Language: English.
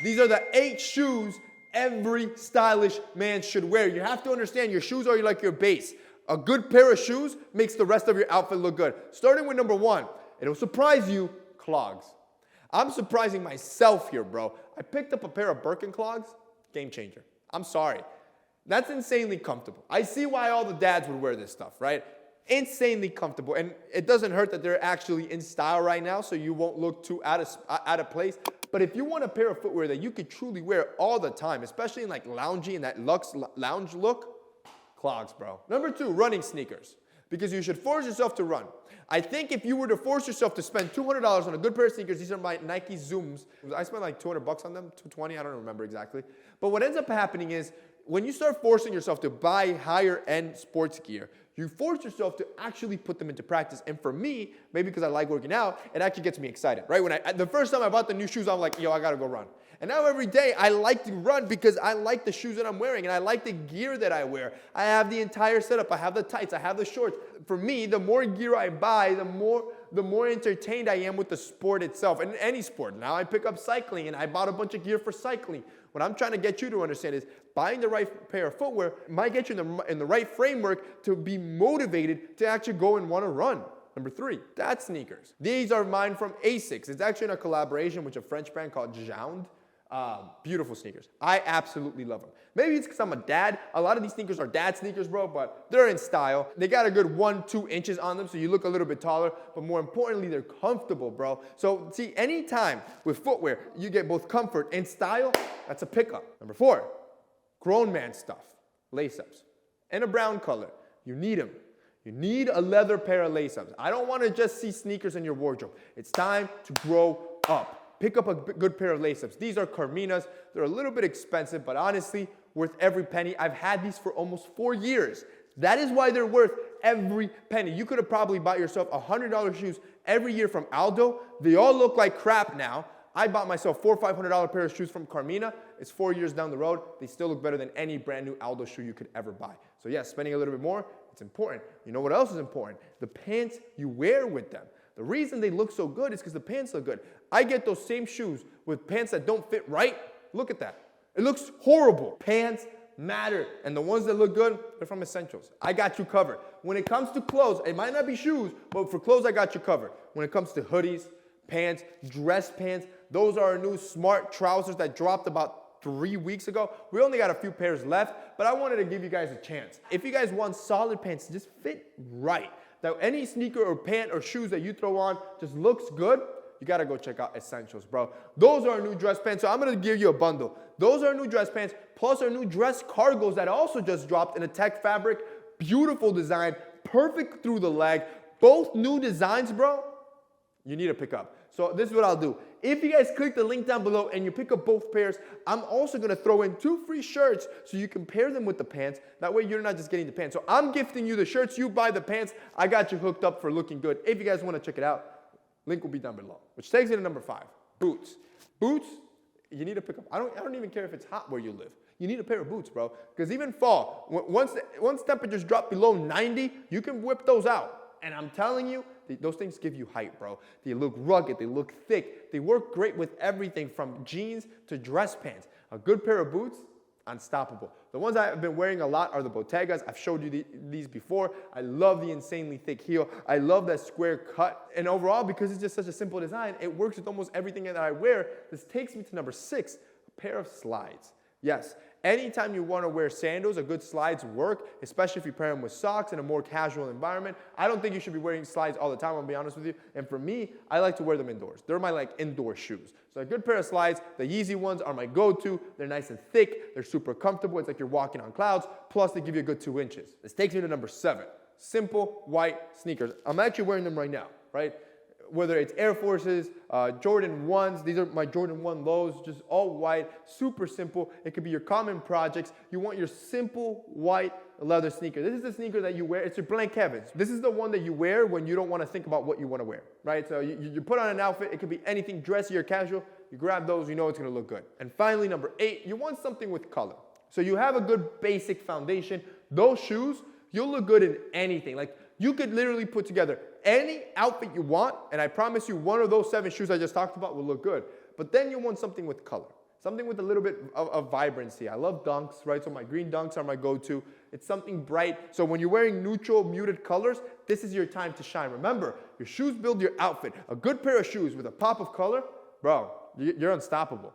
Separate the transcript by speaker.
Speaker 1: These are the 8 shoes every stylish man should wear. You have to understand your shoes are like your base. A good pair of shoes makes the rest of your outfit look good. Starting with number 1, it'll surprise you, clogs. I'm surprising myself here, bro. I picked up a pair of Birkin clogs, game changer. I'm sorry. That's insanely comfortable. I see why all the dads would wear this stuff, right? Insanely comfortable, and it doesn't hurt that they're actually in style right now, so you won't look too out of place. But if you want a pair of footwear that you could truly wear all the time, especially in like loungy and that luxe lounge look, clogs, bro. Number 2, running sneakers, because you should force yourself to run. I think if you were to force yourself to spend $200 on a good pair of sneakers, these are my Nike Zooms. I spent like $200 on them, $220, I don't remember exactly. But what ends up happening is when you start forcing yourself to buy higher end sports gear, you force yourself to actually put them into practice. And for me, maybe because I like working out, it actually gets me excited, right? The first time I bought the new shoes, I'm like, yo, I gotta go run. And now every day I like to run because I like the shoes that I'm wearing and I like the gear that I wear. I have the entire setup. I have the tights. I have the shorts. For me, the more gear I buy, the more entertained I am with the sport itself, and any sport. Now I pick up cycling and I bought a bunch of gear for cycling. What I'm trying to get you to understand is buying the right pair of footwear might get you in the right framework to be motivated to actually go and want to run. Number 3, dad sneakers. These are mine from Asics. It's actually in a collaboration with a French brand called Jound. Beautiful sneakers. I absolutely love them. Maybe it's because I'm a dad. A lot of these sneakers are dad sneakers, bro, but they're in style. They got a good 1-2 inches on them, so you look a little bit taller, but more importantly, they're comfortable, bro. So see, anytime with footwear, you get both comfort and style, that's a pickup. Number 4, grown man stuff, lace-ups, in a brown color. You need them. You need a leather pair of lace-ups. I don't want to just see sneakers in your wardrobe. It's time to grow up. Pick up a good pair of lace-ups. These are Carminas. They're a little bit expensive, but honestly, worth every penny. I've had these for almost 4 years. That is why they're worth every penny. You could have probably bought yourself $100 shoes every year from Aldo. They all look like crap now. I bought myself $400 or $500 pair of shoes from Carmina. It's 4 years down the road. They still look better than any brand new Aldo shoe you could ever buy. So yes, spending a little bit more, it's important. You know what else is important? The pants you wear with them. The reason they look so good is because the pants look good. I get those same shoes with pants that don't fit right. Look at that. It looks horrible. Pants matter. And the ones that look good, they're from Essentials. I got you covered. When it comes to clothes, it might not be shoes, but for clothes, I got you covered. When it comes to hoodies, pants, dress pants, those are our new smart trousers that dropped about 3 weeks ago. We only got a few pairs left, but I wanted to give you guys a chance. If you guys want solid pants, just fit right. Now, any sneaker or pant or shoes that you throw on just looks good, you got to go check out Essentials, bro. Those are our new dress pants, so I'm going to give you a bundle. Those are our new dress pants, plus our new dress cargos that also just dropped in a tech fabric. Beautiful design, perfect through the leg. Both new designs, bro, you need to pick up. So this is what I'll do. If you guys click the link down below and you pick up both pairs, I'm also going to throw in 2 free shirts so you can pair them with the pants. That way you're not just getting the pants. So I'm gifting you the shirts, you buy the pants. I got you hooked up for looking good. If you guys want to check it out, link will be down below. Which takes me to number 5, boots. Boots, you need to pick up. I don't even care if it's hot where you live. You need a pair of boots, bro. Because even fall, once temperatures drop below 90, you can whip those out. And I'm telling you, those things give you height, bro. They look rugged, they look thick. They work great with everything from jeans to dress pants. A good pair of boots, unstoppable. The ones I've been wearing a lot are the Bottegas. I've showed you these before. I love the insanely thick heel. I love that square cut. And overall, because it's just such a simple design, it works with almost everything that I wear. This takes me to number 6, a pair of slides. Yes, anytime you want to wear sandals, a good slides work, especially if you pair them with socks in a more casual environment. I don't think you should be wearing slides all the time, I'll be honest with you. And for me, I like to wear them indoors. They're my indoor shoes. So a good pair of slides, the Yeezy ones are my go-to. They're nice and thick. They're super comfortable. It's like you're walking on clouds. Plus, they give you a good 2 inches. This takes me to number 7, simple white sneakers. I'm actually wearing them right now, right? Whether it's Air Forces, Jordan 1s, these are my Jordan 1 lows, just all white, super simple. It could be your common projects. You want your simple white leather sneaker. This is the sneaker that you wear. It's your blank canvas. This is the one that you wear when you don't want to think about what you want to wear, right? So you put on an outfit. It could be anything, dressy or casual. You grab those, you know it's going to look good. And finally, number 8, you want something with color. So you have a good basic foundation. Those shoes, you'll look good in anything. Like, you could literally put together any outfit you want, and I promise you one of those 7 shoes I just talked about will look good. But then you want something with color. Something with a little bit of vibrancy. I love dunks, right? So my green dunks are my go-to. It's something bright. So when you're wearing neutral, muted colors, this is your time to shine. Remember, your shoes build your outfit. A good pair of shoes with a pop of color, bro, you're unstoppable.